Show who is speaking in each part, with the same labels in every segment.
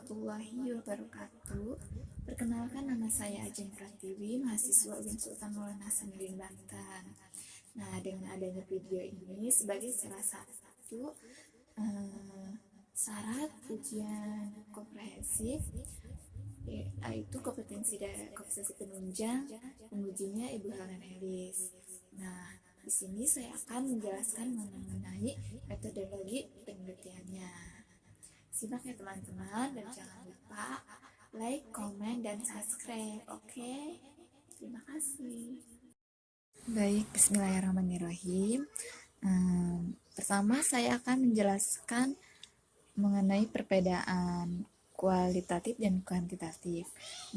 Speaker 1: warahmatullahi wabarakatuh. Perkenalkan, nama saya Ajeng Pratiwi, mahasiswa UIN Sultan Maulana Hasanuddin Banten. Nah, dengan adanya video ini sebagai salah satu syarat ujian komprehensif, yaitu kompetensi penunjang, pengujinya Ibu Helen Ellis. Nah, di sini saya akan menjelaskan mengenai metodologi penelitiannya. Simak ya teman-teman, dan jangan lupa like, komen, dan subscribe. Oke? Terima kasih. Baik, bismillahirrahmanirrahim. Pertama saya akan menjelaskan mengenai perbedaan kualitatif dan kuantitatif.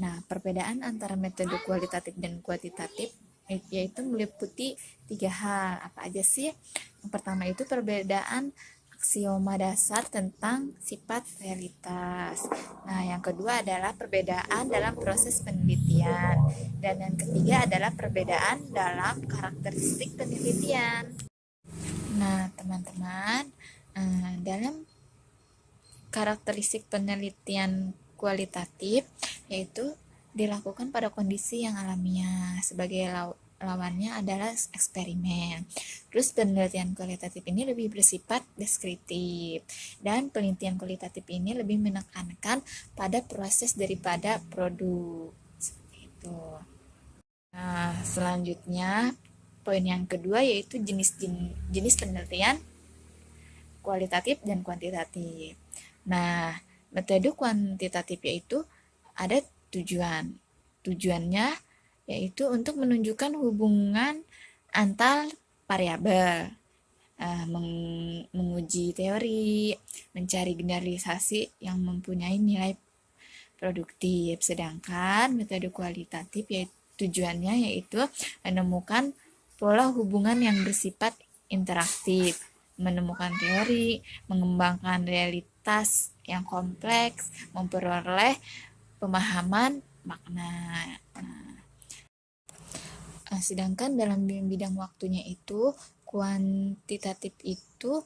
Speaker 1: Nah, perbedaan antara metode kualitatif dan kuantitatif yaitu meliputi 3 hal. Apa aja sih? Yang pertama itu perbedaan aksioma dasar tentang sifat realitas. Nah, yang kedua adalah perbedaan dalam proses penelitian. Dan yang ketiga adalah perbedaan dalam karakteristik penelitian. Nah, teman-teman, dalam karakteristik penelitian kualitatif yaitu dilakukan pada kondisi yang alamiah, sebagai lawannya adalah eksperimen. Terus penelitian kualitatif ini lebih bersifat deskriptif, dan penelitian kualitatif ini lebih menekankan pada proses daripada produk. Seperti itu. Nah, selanjutnya poin yang kedua yaitu jenis penelitian kualitatif dan kuantitatif. Nah, metode kuantitatif yaitu ada tujuannya yaitu untuk menunjukkan hubungan antar variabel, menguji teori, mencari generalisasi yang mempunyai nilai produktif. Sedangkan metode kualitatif yaitu tujuannya yaitu menemukan pola hubungan yang bersifat interaktif, menemukan teori, mengembangkan realitas yang kompleks, memperoleh pemahaman makna. Sedangkan dalam bidang waktunya itu, kuantitatif itu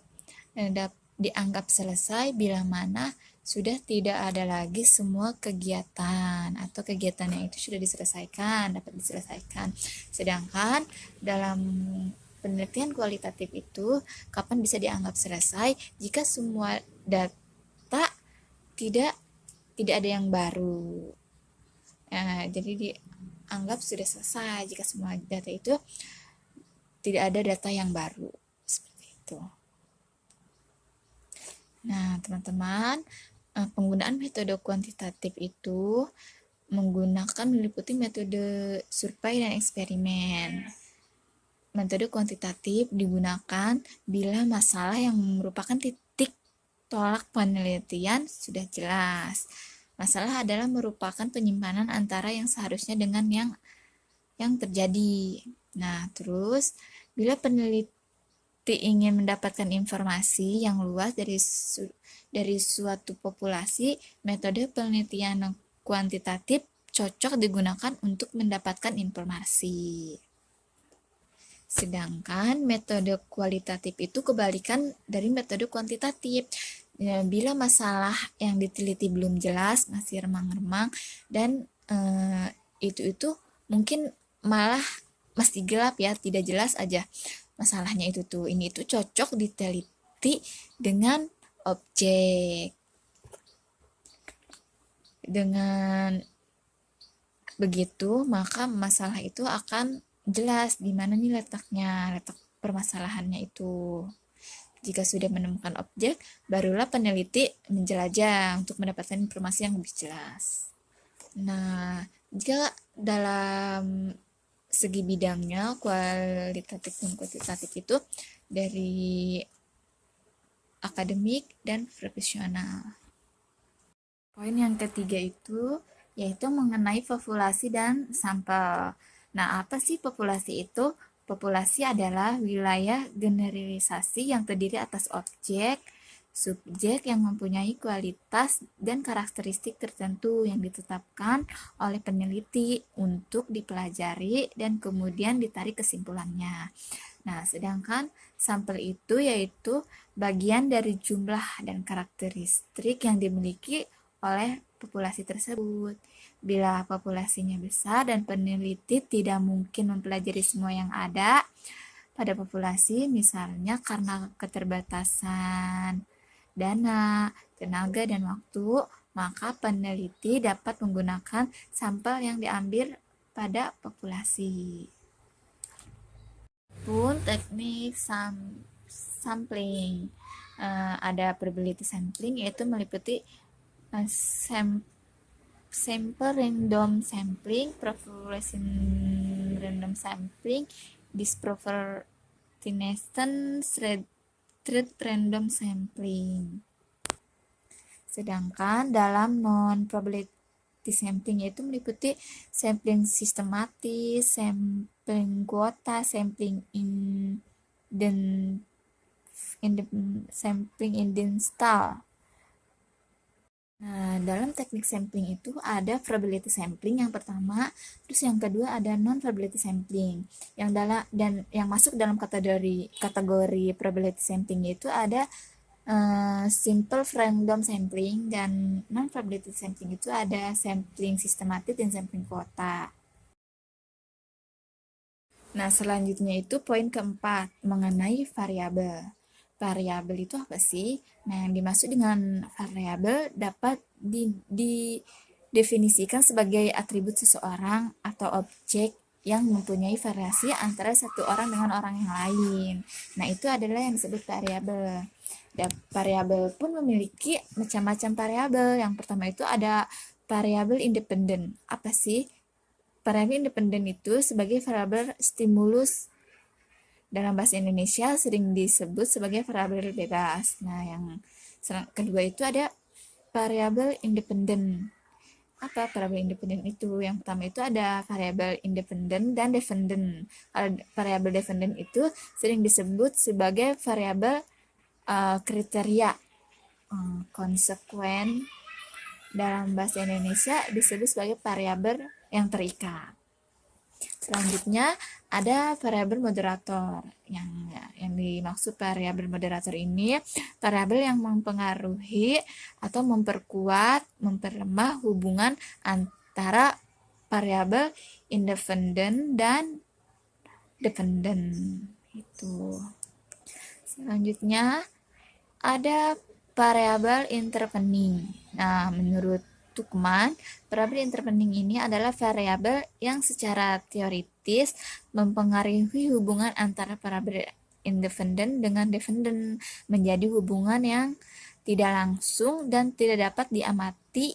Speaker 1: dianggap selesai bila mana sudah tidak ada lagi semua kegiatan atau kegiatan yang itu sudah dapat diselesaikan. Sedangkan dalam penelitian kualitatif itu kapan bisa dianggap selesai jika semua data tidak ada yang baru. Jadi dianggap sudah selesai jika semua data itu tidak ada data yang baru. Seperti itu. Nah, teman-teman, penggunaan metode kuantitatif itu meliputi metode survei dan eksperimen. Metode kuantitatif digunakan bila masalah yang merupakan titik tolak penelitian sudah jelas. Masalah adalah merupakan penyimpanan antara yang seharusnya dengan yang terjadi. Nah, terus bila peneliti ingin mendapatkan informasi yang luas dari suatu populasi, metode penelitian kuantitatif cocok digunakan untuk mendapatkan informasi. Sedangkan metode kualitatif itu kebalikan dari metode kuantitatif. Bila masalah yang diteliti belum jelas, masih remang-remang, dan itu mungkin malah masih gelap ya, tidak jelas aja masalahnya itu tuh. Ini tuh cocok diteliti dengan objek. Dengan begitu, maka masalah itu akan jelas di mana nih letak permasalahannya itu. Jika sudah menemukan objek, barulah peneliti menjelajah untuk mendapatkan informasi yang lebih jelas. Nah, jika dalam segi bidangnya, kualitatif dan kuantitatif itu dari akademik dan profesional. Poin yang ketiga itu yaitu mengenai populasi dan sampel. Nah, apa sih populasi itu? Populasi adalah wilayah generalisasi yang terdiri atas objek, subjek yang mempunyai kualitas dan karakteristik tertentu yang ditetapkan oleh peneliti untuk dipelajari dan kemudian ditarik kesimpulannya. Nah, sedangkan sampel itu yaitu bagian dari jumlah dan karakteristik yang dimiliki oleh populasi tersebut. Bila populasinya besar dan peneliti tidak mungkin mempelajari semua yang ada pada populasi, misalnya karena keterbatasan dana, tenaga, dan waktu, maka peneliti dapat menggunakan sampel yang diambil pada populasi. Pun teknik sampling. Ada probability sampling, yaitu meliputi sample random sampling, population random sampling, disproportionation thread random sampling. Sedangkan dalam non-probability sampling yaitu meliputi sampling sistematis, sampling kuota, sampling sampling install. Nah, dalam teknik sampling itu ada probability sampling yang pertama, terus yang kedua ada non-probability sampling. Yang masuk dalam kategori probability sampling itu ada simple random sampling, dan non-probability sampling itu ada sampling sistematis dan sampling kuota. Nah, selanjutnya itu poin keempat, mengenai variabel. Variabel itu apa sih? Nah, yang dimaksud dengan variabel dapat didefinisikan sebagai atribut seseorang atau objek yang mempunyai variasi antara satu orang dengan orang yang lain. Nah, itu adalah yang disebut variabel. Dan variabel pun memiliki macam-macam variabel. Yang pertama itu ada variabel independen. Apa sih? Variabel independen itu sebagai variabel stimulus. Dalam bahasa Indonesia sering disebut sebagai variabel bebas. Nah, yang kedua itu ada variabel independen. Apa variabel independen itu? Yang pertama itu ada variabel independen dan dependent. Variabel dependent itu sering disebut sebagai variabel kriteria konsekuen. Dalam bahasa Indonesia disebut sebagai variabel yang terikat. Selanjutnya ada variabel moderator. Yang dimaksud variabel moderator ini variabel yang mempengaruhi atau memperkuat, memperlemah hubungan antara variabel independen dan dependen. Itu. Selanjutnya ada variabel intervening. Nah, menurut Tuckman, variabel intervening ini adalah variabel yang secara teoritis mempengaruhi hubungan antara variabel independen dengan dependen menjadi hubungan yang tidak langsung dan tidak dapat diamati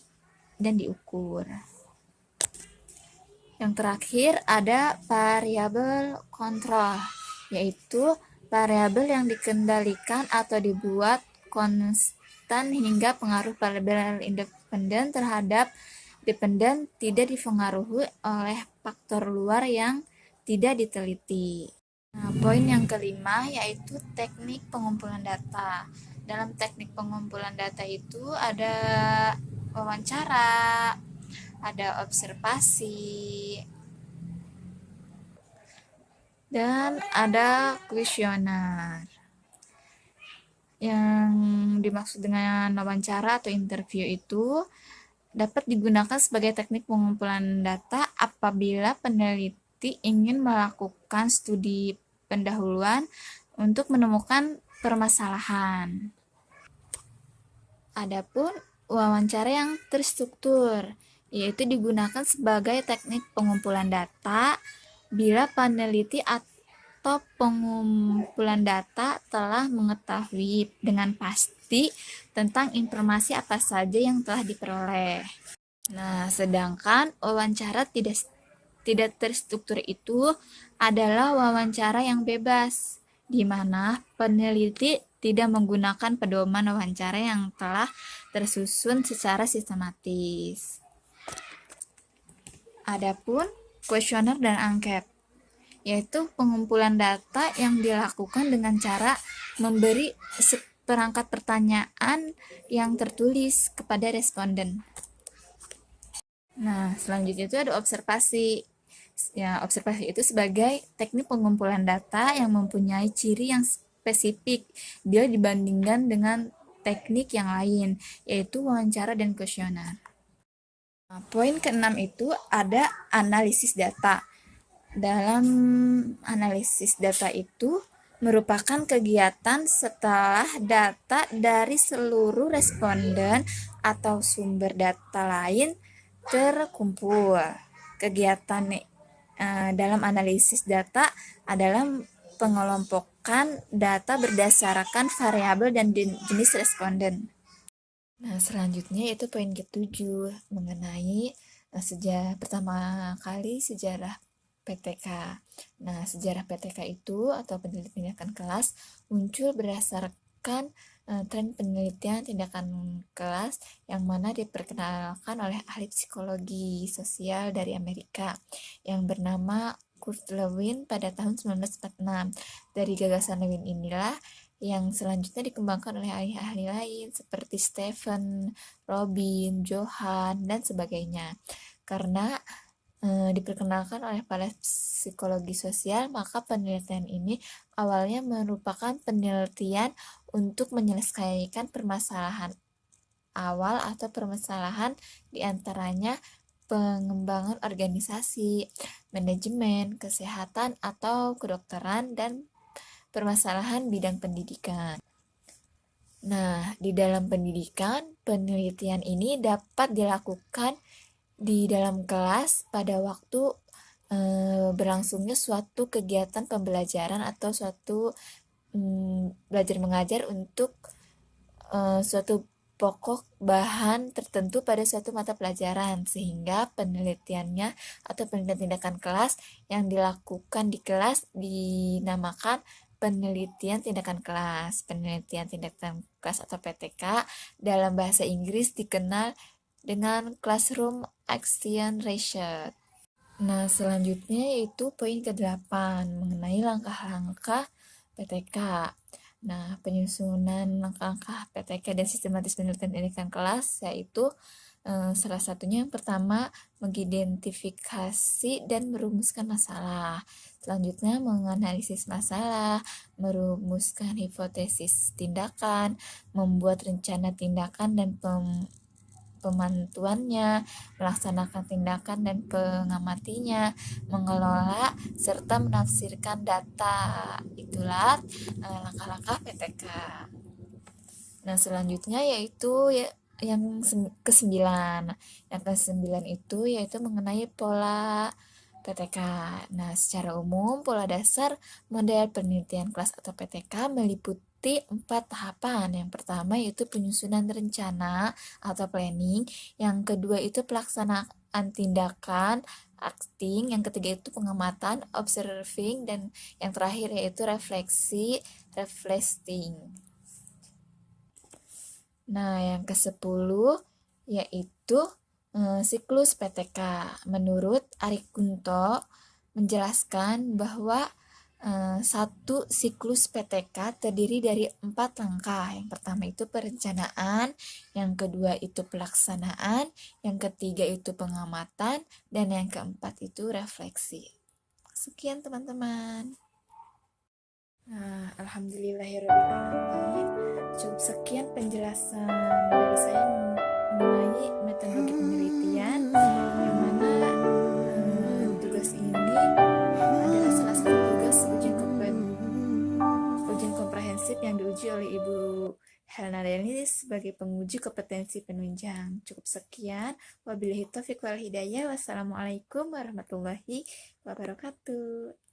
Speaker 1: dan diukur. Yang terakhir ada variabel kontrol, yaitu variabel yang dikendalikan atau dibuat konstan hingga pengaruh variabel independen terhadap dependen tidak dipengaruhi oleh faktor luar yang tidak diteliti. Nah, poin yang kelima yaitu teknik pengumpulan data. Dalam teknik pengumpulan data itu ada wawancara, ada observasi, dan ada kuesioner. Yang dimaksud dengan wawancara atau interview itu dapat digunakan sebagai teknik pengumpulan data apabila peneliti ingin melakukan studi pendahuluan untuk menemukan permasalahan. Adapun wawancara yang terstruktur, yaitu digunakan sebagai teknik pengumpulan data bila peneliti atau pengumpulan data telah mengetahui dengan pasti tentang informasi apa saja yang telah diperoleh. Nah, sedangkan wawancara tidak terstruktur itu adalah wawancara yang bebas, di mana peneliti tidak menggunakan pedoman wawancara yang telah tersusun secara sistematis. Adapun kuesioner dan angket, yaitu pengumpulan data yang dilakukan dengan cara memberi seperangkat pertanyaan yang tertulis kepada responden. Nah, selanjutnya itu ada observasi. Ya, observasi itu sebagai teknik pengumpulan data yang mempunyai ciri yang spesifik bila dibandingkan dengan teknik yang lain, yaitu wawancara dan kuesioner. Nah, poin keenam itu ada analisis data. Dalam analisis data itu merupakan kegiatan setelah data dari seluruh responden atau sumber data lain terkumpul. Kegiatan dalam analisis data adalah pengelompokan data berdasarkan variabel dan jenis responden. Nah, selanjutnya itu poin ketujuh mengenai pertama kali sejarah PTK. Nah, sejarah PTK itu atau penelitian tindakan kelas muncul berdasarkan tren penelitian tindakan kelas yang mana diperkenalkan oleh ahli psikologi sosial dari Amerika yang bernama Kurt Lewin pada tahun 1946. Dari gagasan Lewin inilah yang selanjutnya dikembangkan oleh ahli-ahli lain seperti Stephen, Robin, Johan, dan sebagainya. Karena diperkenalkan oleh para psikologi sosial, maka penelitian ini awalnya merupakan penelitian untuk menyelesaikan permasalahan awal atau permasalahan diantaranya pengembangan organisasi, manajemen, kesehatan atau kedokteran, dan permasalahan bidang pendidikan. Nah, di dalam pendidikan, penelitian ini dapat dilakukan di dalam kelas pada waktu berlangsungnya suatu kegiatan pembelajaran atau suatu belajar mengajar untuk suatu pokok bahan tertentu pada suatu mata pelajaran, sehingga penelitiannya atau penelitian tindakan kelas yang dilakukan di kelas dinamakan penelitian tindakan kelas. Penelitian tindakan kelas atau PTK dalam bahasa Inggris dikenal dengan Classroom Action Research. Nah, selanjutnya yaitu poin ke-8 mengenai langkah-langkah PTK. Nah, penyusunan langkah-langkah PTK dan sistematis penelitian tindakan kelas yaitu salah satunya yang pertama mengidentifikasi dan merumuskan masalah. Selanjutnya menganalisis masalah, merumuskan hipotesis tindakan, membuat rencana tindakan dan pemantuannya, melaksanakan tindakan dan pengamatinya, mengelola, serta menafsirkan data. Itulah langkah-langkah PTK. Nah, selanjutnya yaitu yang ke-9. Yang ke-9 itu yaitu mengenai pola PTK. Nah, secara umum, pola dasar model penelitian kelas atau PTK meliputi 4 tahapan. Yang pertama yaitu penyusunan rencana atau planning. Yang kedua itu pelaksanaan tindakan, acting. Yang ketiga itu pengamatan, observing. Dan yang terakhir yaitu refleksi, reflecting. Nah, yang ke-10 yaitu siklus PTK. Menurut Arik Gunto menjelaskan bahwa satu siklus PTK terdiri dari 4 langkah. Yang pertama itu perencanaan, yang kedua itu pelaksanaan, yang ketiga itu pengamatan, dan yang keempat itu refleksi. Sekian teman-teman. Nah, alhamdulillahirrahmanirrahim. Cukup sekian penjelasan dari saya mengenai metodologi penelitian, yang mana tugas ini adalah salah satu tugas ujian komprehensif yang diuji oleh Ibu Helna Denis sebagai penguji kompetensi penunjang. Cukup sekian. Wabillahi taufiq wal hidayah. Wassalamualaikum warahmatullahi wabarakatuh.